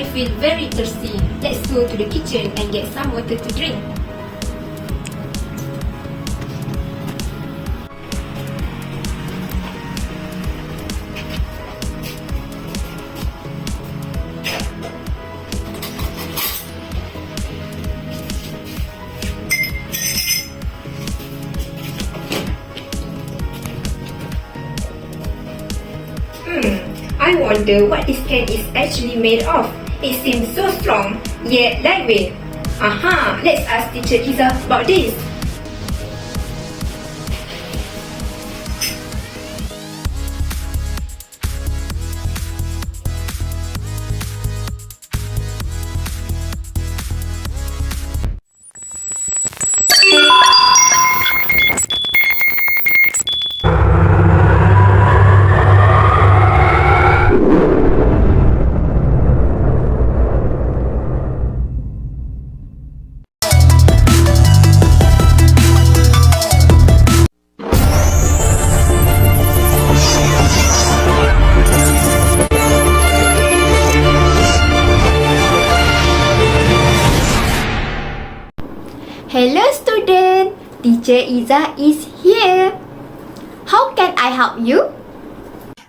I feel very thirsty. Let's go to the kitchen and get some water to drink. I wonder what this can is actually made of. It seems so strong, yet lightweight. Aha! Let's ask Teacher IZZAH about this. Hello student, Teacher IZZAH is here. How can I help you?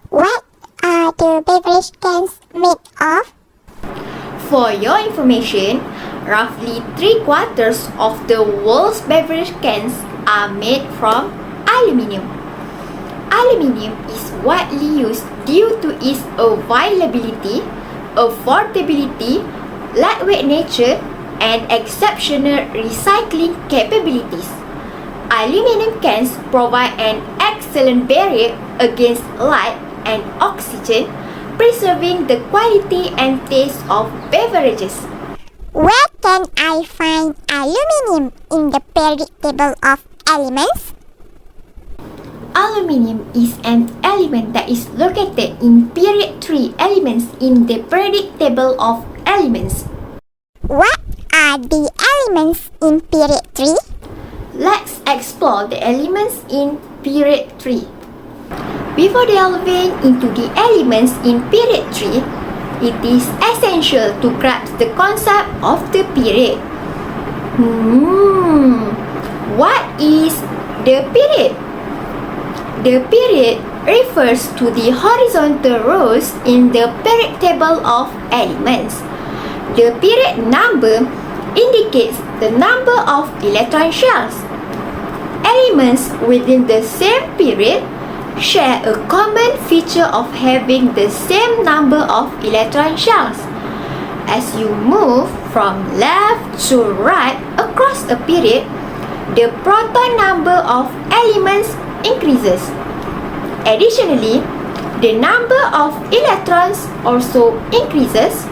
What are the beverage cans made of? For your information, roughly 3/4 of the world's beverage cans are made from aluminium. Aluminium is widely used due to its availability, affordability, lightweight nature, and exceptional recycling capabilities. Aluminium cans provide an excellent barrier against light and oxygen, preserving the quality and taste of beverages. Where can I find aluminium in the periodic table of elements? Aluminium is an element that is located in period 3 elements in the periodic table of elements. What are the elements in period 3? Let's explore the elements in period 3. Before delving into the elements in period 3, it is essential to grasp the concept of the period. What is the period? The period refers to the horizontal rows in the periodic table of elements. The period number indicates the number of electron shells. Elements within the same period share a common feature of having the same number of electron shells. As you move from left to right across a period, the proton number of elements increases. Additionally, the number of electrons also increases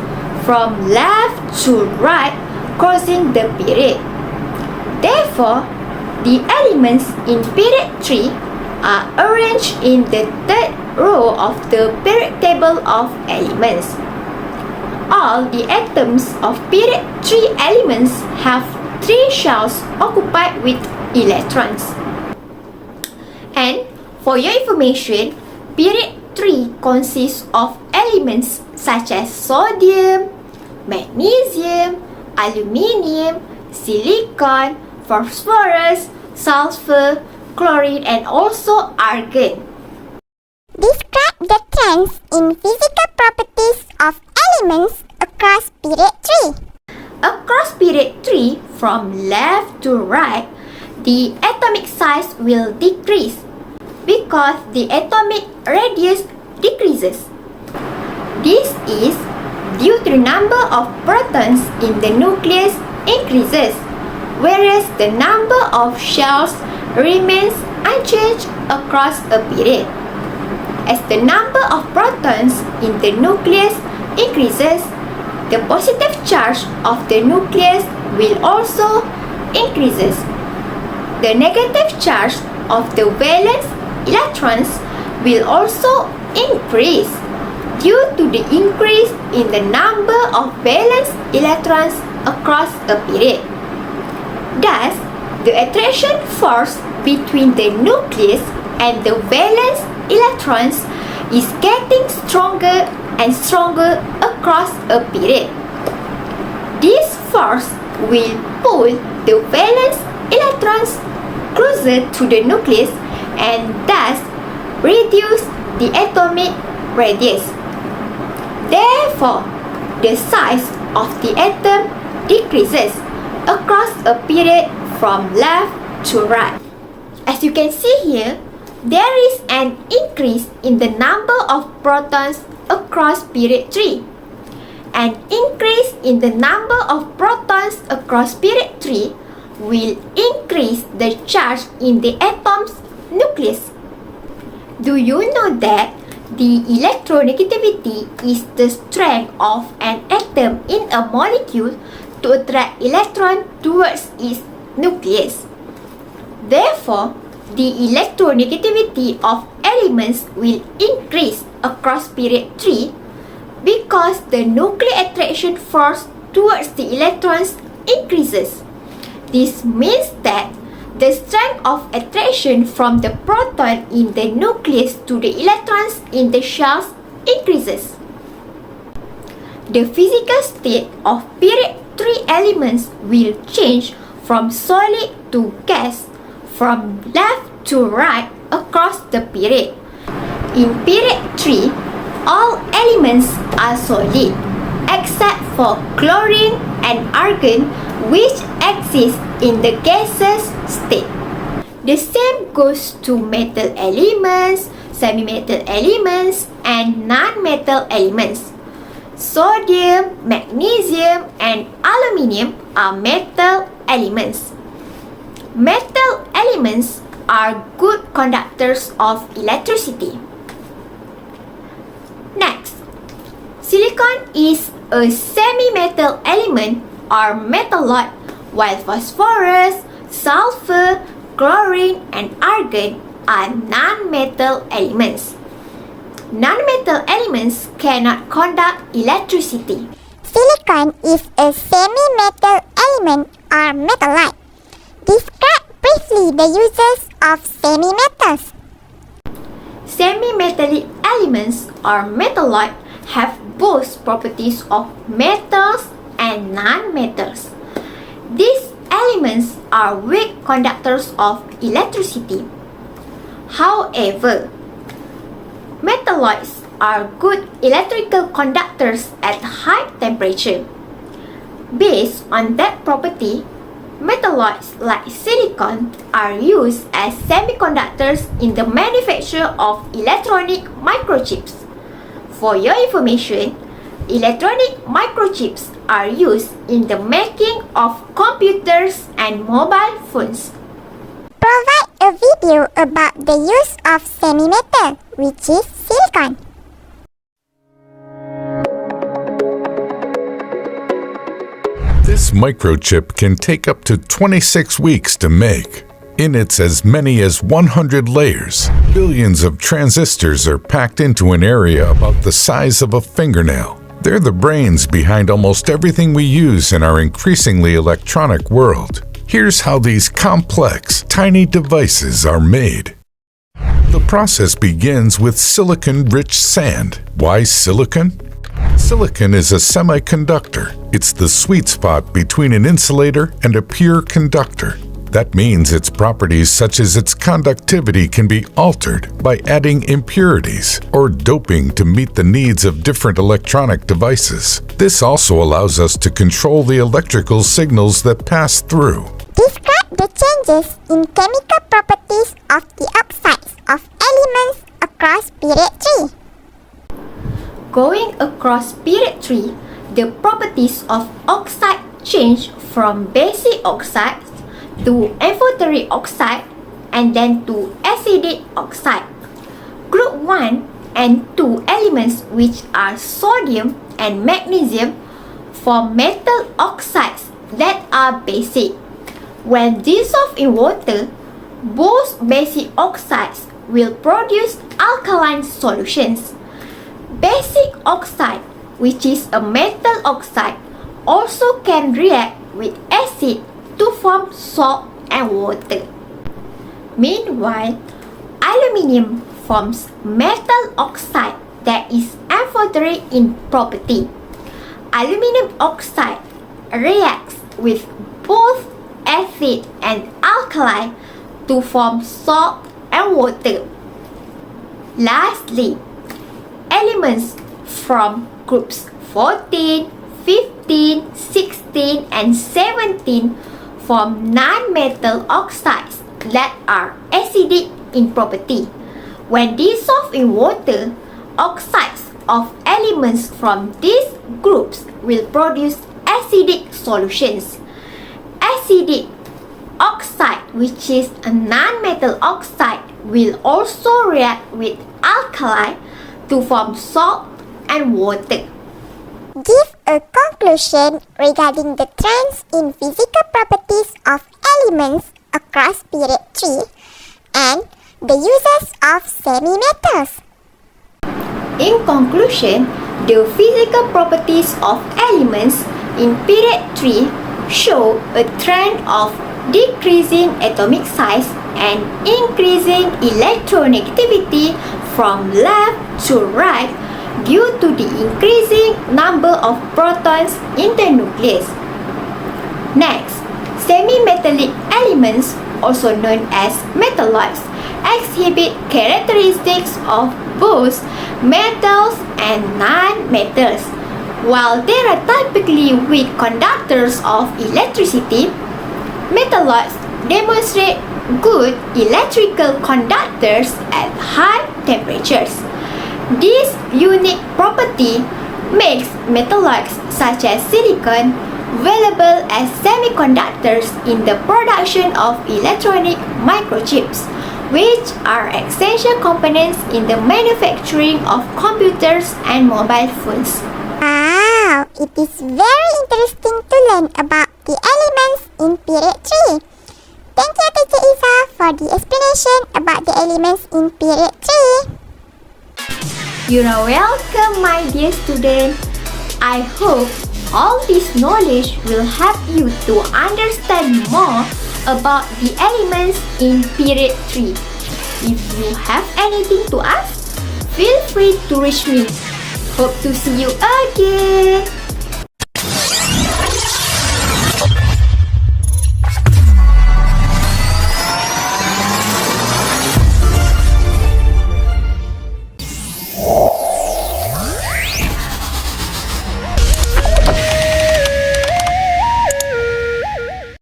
from left to right crossing the period. Therefore, the elements in period 3 are arranged in the third row of the periodic table of elements. All the atoms of period 3 elements have 3 shells occupied with electrons. And for your information, period 3 consists of elements such as sodium, magnesium, aluminium, silicon, phosphorus, sulfur, chlorine, and also argon. Describe the trends in physical properties of elements across period 3. Across period 3, from left to right, the atomic size will decrease because the atomic radius decreases. This is due to the number of protons in the nucleus increases, whereas the number of shells remains unchanged across a period. As the number of protons in the nucleus increases, the positive charge of the nucleus will also increases. The negative charge of the valence electrons will also increase due to the increase in the number of valence electrons across a period. Thus, the attraction force between the nucleus and the valence electrons is getting stronger and stronger across a period. This force will pull the valence electrons closer to the nucleus and thus reduce the atomic radius. Therefore, the size of the atom decreases across a period from left to right. As you can see here, there is an increase in the number of protons across period 3. An increase in the number of protons across period 3 will increase the charge in the atom's nucleus. Do you know that the electronegativity is the strength of an atom in a molecule to attract electron towards its nucleus? Therefore, the electronegativity of elements will increase across period 3 because the nuclear attraction force towards the electrons increases. This means that the strength of attraction from the proton in the nucleus to the electrons in the shells increases. The physical state of period 3 elements will change from solid to gas, from left to right across the period. In period 3, all elements are solid except for chlorine and argon, which exist in the gaseous state. The same goes to metal elements, semi-metal elements, and non-metal elements. Sodium, magnesium, and aluminium are metal elements. Metal elements are good conductors of electricity. Next, silicon is a semi-metal element or metalloid, while phosphorus, sulfur, chlorine, and argon are non-metal elements. Non-metal elements cannot conduct electricity. Silicon is a semi-metal element or metalloid. Describe briefly the uses of semi-metals. Semi-metallic elements or metalloid have both properties of metals and non-metals. These elements are weak conductors of electricity. However, metalloids are good electrical conductors at high temperature. Based on that property, metalloids like silicon are used as semiconductors in the manufacture of electronic microchips. For your information, electronic microchips are used in the making of computers and mobile phones. Provide a video about the use of semi-metal, which is silicon. This microchip can take up to 26 weeks to make. In its as many as 100 layers, billions of transistors are packed into an area about the size of a fingernail. They're the brains behind almost everything we use in our increasingly electronic world. Here's how these complex, tiny devices are made. The process begins with silicon-rich sand. Why silicon? Silicon is a semiconductor. It's the sweet spot between an insulator and a pure conductor. That means its properties such as its conductivity can be altered by adding impurities or doping to meet the needs of different electronic devices. This also allows us to control the electrical signals that pass through. Describe the changes in chemical properties of the oxides of elements across period 3. Going across period 3, the properties of oxide change from basic oxides to amphoteric oxide and then to acidic oxide. Group 1 and 2 elements, which are sodium and magnesium, form metal oxides that are basic. When dissolved in water, both basic oxides will produce alkaline solutions. Basic oxide, which is a metal oxide, also can react with acid to form salt and water. Meanwhile, aluminium forms metal oxide that is amphoteric in property. Aluminum oxide reacts with both acid and alkali to form salt and water. Lastly, elements from groups 14, 15, 16 and 17 form non-metal oxides that are acidic in property. When dissolved in water, oxides of elements from these groups will produce acidic solutions. Acidic oxide, which is a non-metal oxide, will also react with alkali to form salt and water. Give a conclusion regarding the trends in physical properties of elements across period 3 and the uses of semi-metals. In conclusion, the physical properties of elements in period 3 show a trend of decreasing atomic size and increasing electronegativity from left to right due to the increasing number of protons in the nucleus. Next, semi-metallic elements, also known as metalloids, exhibit characteristics of both metals and non-metals. While they are typically weak conductors of electricity, metalloids demonstrate good electrical conductors at high temperatures. This unique property makes metalloids such as silicon valuable as semiconductors in the production of electronic microchips, which are essential components in the manufacturing of computers and mobile phones. Wow, it is very interesting to learn about the elements in period 3. Thank you, Teacher Izzah, for the explanation about the elements in period 3. You are welcome, my dear student. I hope all this knowledge will help you to understand more about the elements in period 3. If you have anything to ask, feel free to reach me. Hope to see you again.